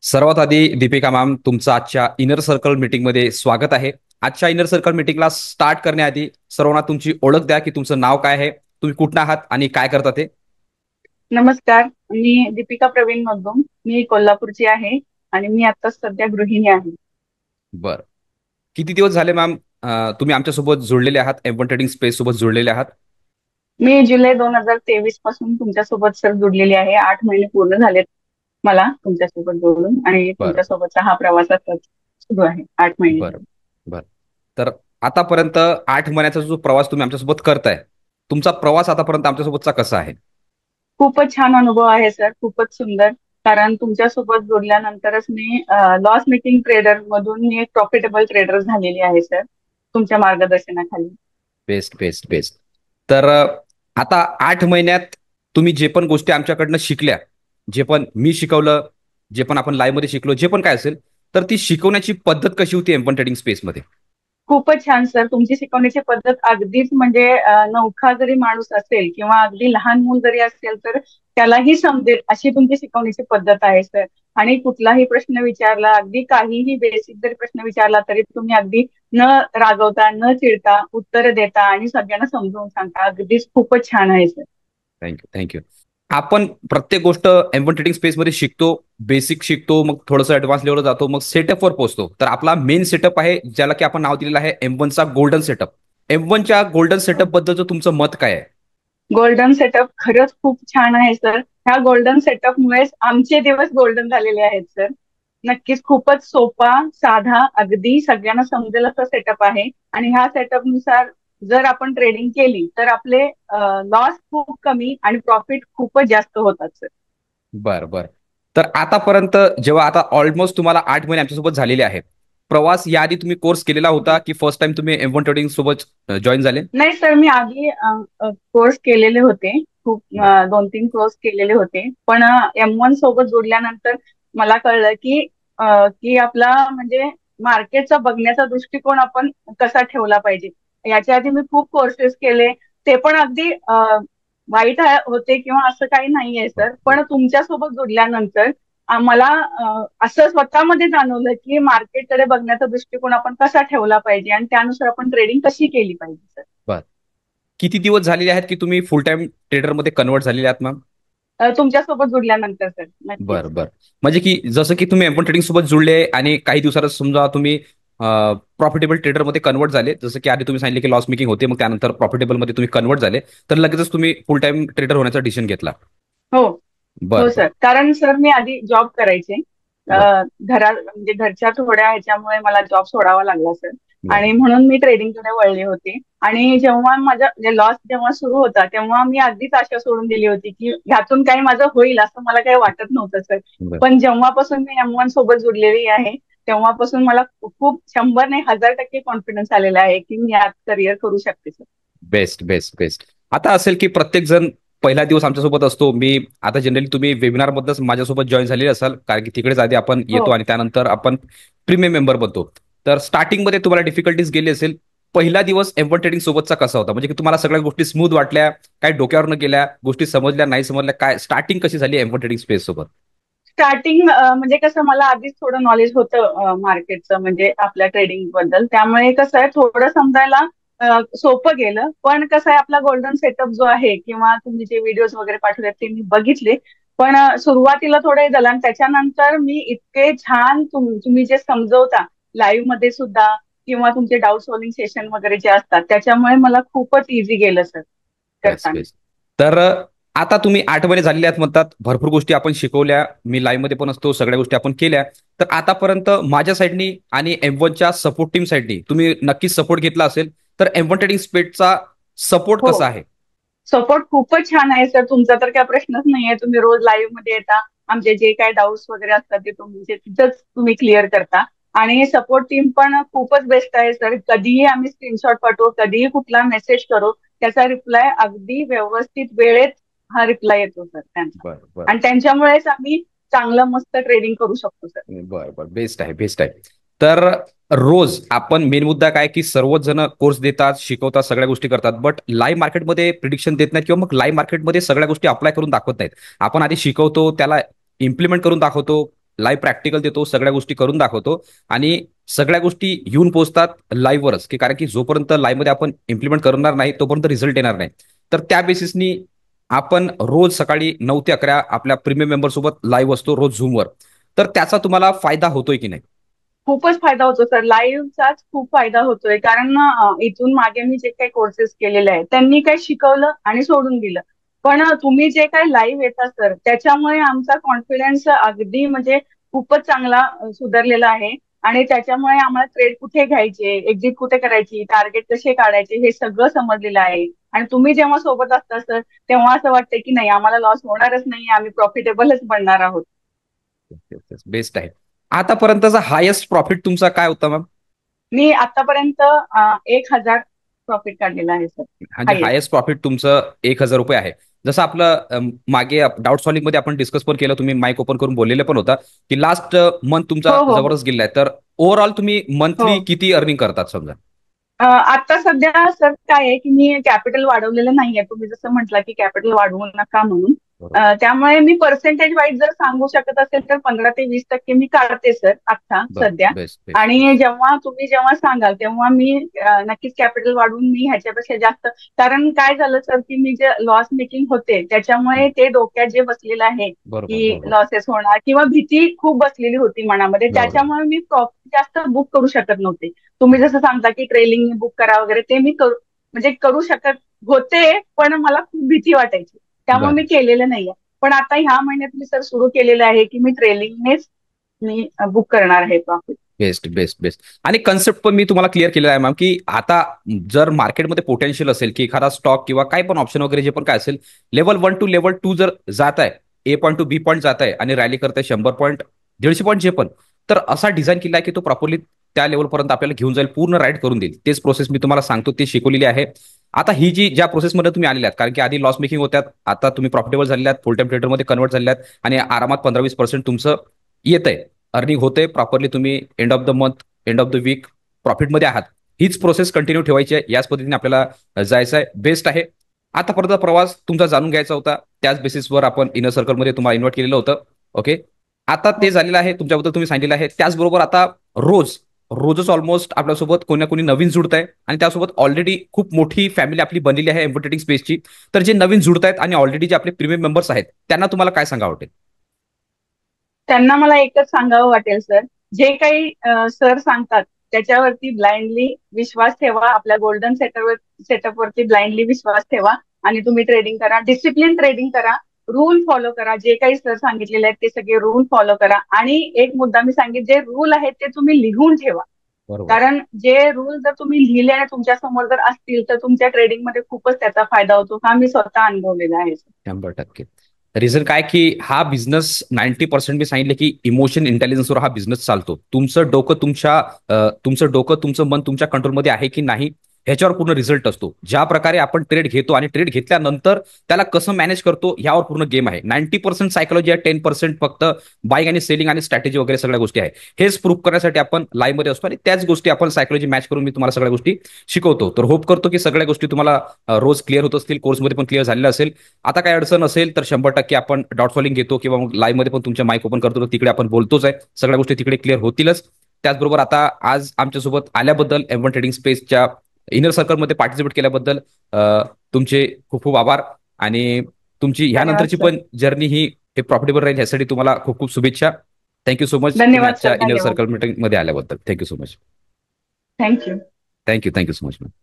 सर्वात आधी दीपिका मॅम, तुमचं आजच्या इनर सर्कल मीटिंगमध्ये स्वागत आहे. आजच्या इनर सर्कल मीटिंगला स्टार्ट करण्याआधी सर्वांना तुमची ओळख द्या, की तुमचं नाव काय आहे, तुम्ही कुठं आहात आणि काय करता ते. नमस्कार. मी दीपिका प्रवीण मगदुम. मी कोल्हापूरची आहे आणि मी आता सध्या गृहिणी आहे. बरं. किती दिवस झाले मॅम तुम्ही आमच्यासोबत जोडलेले आहात, एम1 ट्रेडिंग स्पेस सोबत जोडलेले आहात? मी जुलै 2023 पासून तुमच्यासोबत सर जोडलेली आहे. 8 महिने पूर्ण झालेत मला तुमच्यासोबत जोडून आणि बरं, तुमच्यासोबतचा हा प्रवास आता सुरू आहे 8 महिने बरं, झाले. बरं. तर आतापर्यंत 8 महिन्याचा जो प्रवास तुम्ही आमच्यासोबत करताय, तुमचा प्रवास आतापर्यंत आमच्यासोबतचा कसा आहे? खूपच छान अनुभव आहे सर, खूपच सुंदर. कारण तुमच्यासोबत जोडल्यानंतरच मी लॉस मेकिंग ट्रेडर मधून मी एक प्रॉफिटेबल ट्रेडर झालेली आहे सर, तुमच्या मार्गदर्शनाखाली. Best, best, best. तर आता 8 महिन्यात तुम्ही जे पण गोष्टी आमच्याकडनं शिकल्या, जे पण मी शिकवलं, जे पण आपण लाईव्ह मध्ये शिकलो, जे पण काय असेल, तर ती शिकवण्याची पद्धत कशी होती एम1 ट्रेडिंग स्पेसमध्ये? खूपच छान सर, तुमची शिकवण्याची पद्धत अगदीच म्हणजे नवखा जरी माणूस असेल किंवा अगदी लहान मूल जरी असेल तर त्यालाही समजेल अशी तुमची शिकवण्याची पद्धत आहे सर. आणि कुठलाही प्रश्न विचारला, अगदी काहीही बेसिक जरी प्रश्न विचारला तरी तुम्ही अगदी न रागवता न चिडता उत्तर देता आणि सगळ्यांना समजावून सांगता. अगदीच खूपच छान आहे सर. Thank you, thank you. आपण प्रत्येक गोष्ट एम1 ट्रेडिंग स्पेसमध्ये शिकतो, बेसिक शिकतो, मग थोडंसं ऍडव्हान्स लेवलवर जातो, मग सेटअपवर पोहोचतो. तर आपला मेन सेटअप आहे, ज्याला की आपण नाव दिलेलं आहे एम1चा गोल्डन सेटअप. एम1च्या गोल्डन सेटअप बद्दलचं तुमचं मत काय आहे? गोल्डन सेटअप खरंच खूप छान आहे सर. ह्या गोल्डन सेटअपमुळेच आमचे दिवस गोल्डन झालेले आहेत सर. नक्कीच खूपच सोपा, साधा, अगदी सगळ्यांना समजेल असा सेटअप आहे. आणि ह्या सेटअप नुसार जर आपण ट्रेडिंग केली तर आपले लॉस खूप कमी आणि प्रॉफिट खूपच जास्त होतात सर. बर, बर. तर आतापर्यंत जेव्हा आता ऑलमोस्ट तुम्हाला 8 महिने आमच्यासोबत झालेले आहेत, प्रवास याआधी तुम्ही कोर्स केलेला होता की फर्स्ट टाइम तुम्ही एम1 ट्रेडिंग सोबत जॉईन झाले? नाही सर, मी आधी कोर्स केलेले होते. खूप बर, 2-3 कोर्स केलेले होते. पण M1 सोबत जोडल्यानंतर मला कळलं की आपला म्हणजे मार्केटचा बघण्याचा दृष्टिकोन आपण कसा ठेवला पाहिजे. याच्या आधी मी खूप कोर्सेस केले. ते पण अगदी वाईट होते किंवा असं काही नाहीये बर, सर. बर. पण तुमच्यासोबत जोडल्यानंतर मला असं स्वतःमध्ये जाणवलं की मार्केटकडे बघण्याचा दृष्टिकोन आपण कसा ठेवला पाहिजे आणि त्यानुसार आपण ट्रेडिंग कशी केली पाहिजे सर. बर. किती दिवस झालेले आहेत की तुम्ही फुल टाइम ट्रेडरमध्ये कन्वर्ट झालेले आहात मॅम? तुमच्यासोबत जोडल्यानंतर सर, बर, नक्कीच. बर. म्हणजे की जसं की तुम्ही एम1 ट्रेडिंग सोबत जुळले आणि काही दिवसातच समजा तुम्ही प्रॉफिटेबल ट्रेडरमध्ये कन्वर्ट झाले, जसं की आधी तुम्ही सांगितले की लॉस मेकिंग होते, मग त्यानंतर प्रॉफिटेबल मध्ये तुम्ही कन्वर्ट झाले, तर लगेचच तुम्ही फुल टाइम ट्रेडर होण्याचा डिसिजन घेतला. हो. हो बर, बर, सर, कारण सर मी आधी जॉब करायचे. बर, म्हणजे घरच्या थोड्या ह्याच्यामुळे मला जॉब सोडावा लागला सर. बर, आणि म्हणून मी ट्रेडिंगकडे वळले होते. आणि जेव्हा माझा म्हणजे लॉस जेव्हा सुरू होता तेव्हा मी अगदीच आशा सोडून दिली होती की ह्यातून काही माझं होईल असं मला काही वाटत नव्हतं सर. बर. पण जेव्हापासून मी M1 सोबत जुडलेली आहे तेव्हापासून मला खूप 100 नाही 1000% कॉन्फिडन्स आलेला आहे की मी यात करिअर करू शकते सर. Best, best, best. आता असेल की प्रत्येक जण पहिला दिवस आमच्यासोबत असतो. मी आता जनरली तुम्ही वेबिनार मधूनच माझ्यासोबत जॉईन झालेले असाल, कारण की तिकडेच आधी आपण हो. येतो आणि त्यानंतर आपण प्रीमियम मेंबर बनतो. तर स्टार्टिंग मध्ये तुम्हाला डिफिकल्टीज गेली असेल. पहिला दिवस एम1 ट्रेडिंग सोबतचा कसा होता? म्हणजे की तुम्हाला सगळ्या गोष्टी स्मूथ वाटल्या, काय डोक्यावरनं गेल्या, गोष्टी समजल्या नाही समजल्या, काय स्टार्टिंग कशी झाली एम1 ट्रेडिंग स्पेस सोबत? स्टार्टिंग म्हणजे कसं मला आधीच थोडं नॉलेज होतं मार्केटचं म्हणजे आपल्या ट्रेडिंग बद्दल. त्यामुळे कसं आहे थोडं समजायला सोपं गेलं. पण कसं आहे आपला गोल्डन सेटअप जो आहे किंवा तुम्ही जे व्हिडिओज वगैरे पाठवले ते मी बघितले. पण सुरुवातीला थोडं हे झालं आणि त्याच्यानंतर मी इतके छान तुम्ही जे समजवता लाईव्ह मध्ये सुद्धा किंवा तुमचे डाऊट सॉल्विंग सेशन वगैरे जे असतात त्याच्यामुळे मला खूपच इझी गेलं सर बेस्ट, करताना. बेस्ट. तर आता तुम्ही 8 महिने झालेले आहेत म्हणतात, भरपूर गोष्टी आपण शिकवल्या, मी लाईव्ह मध्ये पण असतो, सगळ्या गोष्टी आपण केल्या. तर आतापर्यंत माझ्या साईडनी आणि एम1च्या सपोर्ट टीम साईडनी तुम्ही नक्कीच सपोर्ट घेतला असेल, तर एम1 ट्रेडिंग स्पेडचा सपोर्ट हो. कसा आहे? सपोर्ट खूपच छान आहे सर, तुमचा तर काय प्रश्नच नाहीये. तुम्ही रोज लाईव्ह मध्ये येता, आमचे जे काय डाऊट्स वगैरे असतात ते तुमचे तिथंच तुम्ही क्लिअर करता. आणि सपोर्ट टीम पण खूपच बेस्ट आहे सर. कधीही आम्ही स्क्रीनशॉट पाठवू, कधीही कुठला मेसेज करू, त्याचा रिप्लाय अगदी व्यवस्थित वेळेत हा रिप्लाय येतो सर त्यांचा. बर, बर, आणि त्यांच्यामुळेच आम्ही चांगलं मस्त ट्रेडिंग करू शकतो सर. बर, बर. बेस्ट आहे, बेस्ट आहे. तर रोज आपण मेन मुद्दा काय की सर्वच जण कोर्स देतात, शिकवतात, सगळ्या गोष्टी करतात, बट लाईव्ह मार्केटमध्ये प्रिडिक्शन देत नाहीत किंवा मग लाईव्ह मार्केटमध्ये सगळ्या गोष्टी अप्लाय करून दाखवत नाहीत. आपण आधी शिकवतो, त्याला इम्प्लिमेंट करून दाखवतो, लाईव्ह प्रॅक्टिकल देतो, सगळ्या गोष्टी करून दाखवतो आणि सगळ्या गोष्टी येऊन पोहोचतात लाईव्हवरच, की कारण की जोपर्यंत लाईव्ह मध्ये आपण इम्प्लिमेंट करणार नाही तोपर्यंत रिझल्ट येणार नाही. तर त्या बेसिसनी आपण रोज सकाळी 9 ते 11 आपल्या प्रीमियम मेंबर सोबत लाईव्ह असतो रोज झूमवर. तर त्याचा तुम्हाला फायदा होतोय की नाही? खूपच फायदा होतो सर, लाईव्हचाच खूप फायदा होतोय. कारण इथून मागे मी जे काही कोर्सेस केलेले आहेत त्यांनी काय शिकवलं आणि सोडून दिलं. पण तुम्ही जे काही लाईव्ह येता सर, त्याच्यामुळे आमचा कॉन्फिडन्स अगदी म्हणजे खूपच चांगला सुधारलेला आहे. आणि त्याच्यामुळे आम्हाला ट्रेड कुठे घ्यायचे, एक्झिट कुठे करायची, टार्गेट कसे काढायचे हे सगळं समजलेलं आहे. आणि तुम्ही जेव्हा सोबत असता सर, तेव्हा असं वाटतं की नाही, आम्हाला लॉस होणारच नाही, आम्ही प्रॉफिटेबलच बनणार आहोत. बेस्ट आहे. आतापर्यंतचा हायेस्ट प्रॉफिट तुमचा काय होता मॅम? मी आतापर्यंत 1,000 प्रॉफिट काढलेला आहे सर. म्हणजे हायेस्ट. हायेस्ट प्रॉफिट तुमचं 1,000 रुपये आहे. जसं आपलं मागे डाऊट सॉल्विंग मध्ये आपण डिस्कस पण केलं, तुम्ही माइक ओपन करून बोललेलं पण होता की लास्ट मंथ तुमचा हो हो हो जबरदस्त गेलाय. तर ओव्हरऑल तुम्ही हो. मंथली किती अर्निंग करतात समजा? आता सध्या सर काय आहे की मी कॅपिटल वाढवलेलं नाहीये. तुम्ही जसं म्हटलं की कॅपिटल वाढवू नका म्हणून. बरोबर. त्यामुळे मी पर्सेंटेज वाईज जर सांगू शकत असेल तर 15 ते 20% मी काढते सर आता बरं, सध्या. बेस्ट बेस्ट आणि बेस्ट. जेव्हा सांगाल तेव्हा मी नक्कीच कॅपिटल वाढवून मी ह्याच्यापेक्षा जास्त. कारण काय झालं सर की मी जे लॉस मेकिंग होते त्याच्यामुळे ते डोक्यात जे बसलेलं आहे बरोबर की बरोबर लॉसेस होणार किंवा भीती खूप बसलेली होती मनामध्ये, बरोबर त्याच्यामुळे मी प्रॉफिट जास्त बुक करू शकत नव्हते. तुम्ही जसं सांगता की ट्रेलिंग बुक करा वगैरे, ते मी करू म्हणजे करू शकत होते, पण मला खूप भीती वाटायची. त्यामुळे मी बरं. केलेलं नाहीये. पण आता ह्या महिन्यात मी सर सुरू केलेलं आहे की मी ट्रेलिंगनेच मी बुक करणार आहे प्रॉफिट. Best best best. आणि कन्सेप्ट पण मी तुम्हाला क्लिअर केलेला आहे मॅम, की आता जर मार्केटमध्ये पोटेन्शियल असेल की एखादा स्टॉक किंवा काही पण ऑप्शन वगैरे जे पण काय असेल, लेवल 1 टू लेवल 2 जर जात आहे, ए पॉईंट टू बी पॉईंट जात आहे आणि रॅली करत आहे 100 पॉईंट 150 पॉईंट जे पण, तर असा डिझाईन केला आहे की तो प्रॉपरली त्या लेवलपर्यंत आपल्याला घेऊन जाईल, पूर्ण राईड करून देईल. तेच प्रोसेस मी तुम्हाला सांगतो, ते शिकवलेली आहे. आता ही जी ज्या प्रोसेसमध्ये तुम्ही आलेल्या आहात, कारण की आधी लॉस मेकिंग होत्यात, आता तुम्ही प्रॉफिटेबल झालेले आहात, फुल टाइम ट्रेडरमध्ये कन्वर्ट झालेले आहात आणि आरामात 15-20% तुमचं येत आहे, अर्निंग होते प्रॉपरली. तुम्ही end of the month, end of the week प्रॉफिटमध्ये आहात. हीच प्रोसेस कंटिन्यू ठेवायची आहे, याच पद्धतीने आपल्याला जायचं आहे. बेस्ट आहे. आतापर्यंत प्रवास तुमचा जाणून घ्यायचा होता, त्याच बेसिसवर आपण इनर सर्कलमध्ये तुम्हाला इन्व्हाइट केलेलं होतं. ओके, आता ते हो. झालेलं आहे, तुमच्याबद्दल तुम्ही सांगितलेलं आहे. त्याचबरोबर आता रोज रोजच ऑलमोस्ट आपल्यासोबत कोणी ना कोणी नवीन जुडत आहे आणि त्यासोबत ऑलरेडी खूप मोठी फॅमिली आपली बनलेली आहे एम्प्युटेटिंग स्पेसची. तर जे नवीन जुडत आहेत आणि ऑलरेडी जे आपले प्रीमियम मेंबर्स आहेत, त्यांना तुम्हाला काय सांगा वाटेल? त्यांना मला एकच सांगावं वाटेल सर, जे काही सर सांगतात त्याच्यावरती ब्लाइंडली विश्वास ठेवा. आपल्या गोल्डन सेटअपवरती ब्लाइंडली विश्वास ठेवा आणि तुम्ही ट्रेडिंग करा, डिसिप्लिन ट्रेडिंग करा, रूल फॉलो करा. जे काही सर सांगितलेले आहेत ते सगळे रूल फॉलो करा. आणि एक मुद्दा मी सांगेन, जे रूल आहेत ते तुम्ही लिहून ठेवा. बरोबर. कारण जे रूल जर तुम्ही लिहिले आणि तुमच्या समोर जर असतील तर तुमच्या ट्रेडिंगमध्ये खूपच त्याचा फायदा होतो. हा मी स्वतः अनुभवलेला आहे सर. 100%. रिझन काय की हा बिझनेस 90% मी सांगितलं की इमोशन इंटेलिजन्सवर हा बिझनेस चालतो. तुमचं डोकं तुमचं मन तुमच्या कंट्रोलमध्ये आहे की नाही, ह्याच्यावर पूर्ण रिझल्ट असतो. ज्या प्रकारे आपण ट्रेड घेतो आणि ट्रेड घेतल्यानंतर त्याला कसं मॅनेज करतो, यावर पूर्ण गेम आहे. 90% सायकोलॉजी आहे, 10% फक्त बाईंग आणि सेलिंग आणि स्ट्रॅटेजी वगैरे सगळ्या गोष्टी आहे. हेच प्रूव्ह करण्यासाठी आपण लाईव्ह मध्ये असतो आणि त्याच गोष्टी आपण सायकोलॉजी मॅच करून मी तुम्हाला सगळ्या गोष्टी शिकवतो. तर होप करतो की सगळ्या गोष्टी तुम्हाला रोज क्लिअर होत असतील, कोर्समध्ये पण क्लिअर झालेलं असेल. आता काय अडचण असेल तर 100% आपण डॉट सॉलिंग घेतो किंवा मग लाईव्ह मध्ये पण तुमच्या माईक ओपन करतो, तर तिकडे आपण बोलतोच आहे. सगळ्या गोष्टी तिकडे क्लिअर होतीलच. त्याचबरोबर आता आज आमच्यासोबत आल्याबद्दल, एम वन ट्रेडिंग स्पेसच्या इनर सर्कलमध्ये पार्टिसिपेट केल्याबद्दल तुमचे खूप खूप आभार. आणि तुमची धन्यवाद ह्यानंतरची सर. पण जर्नी ही हे प्रॉफिटेबल राहील, ह्यासाठी तुम्हाला खूप खूप शुभेच्छा. थँक्यू सो मच, तुम्ही धन्यवाद आजच्या सर. इनर धन्यवाद. सर्कल मीटिंग मध्ये आल्याबद्दल. Thank you so much. Thank you. Thank you so much.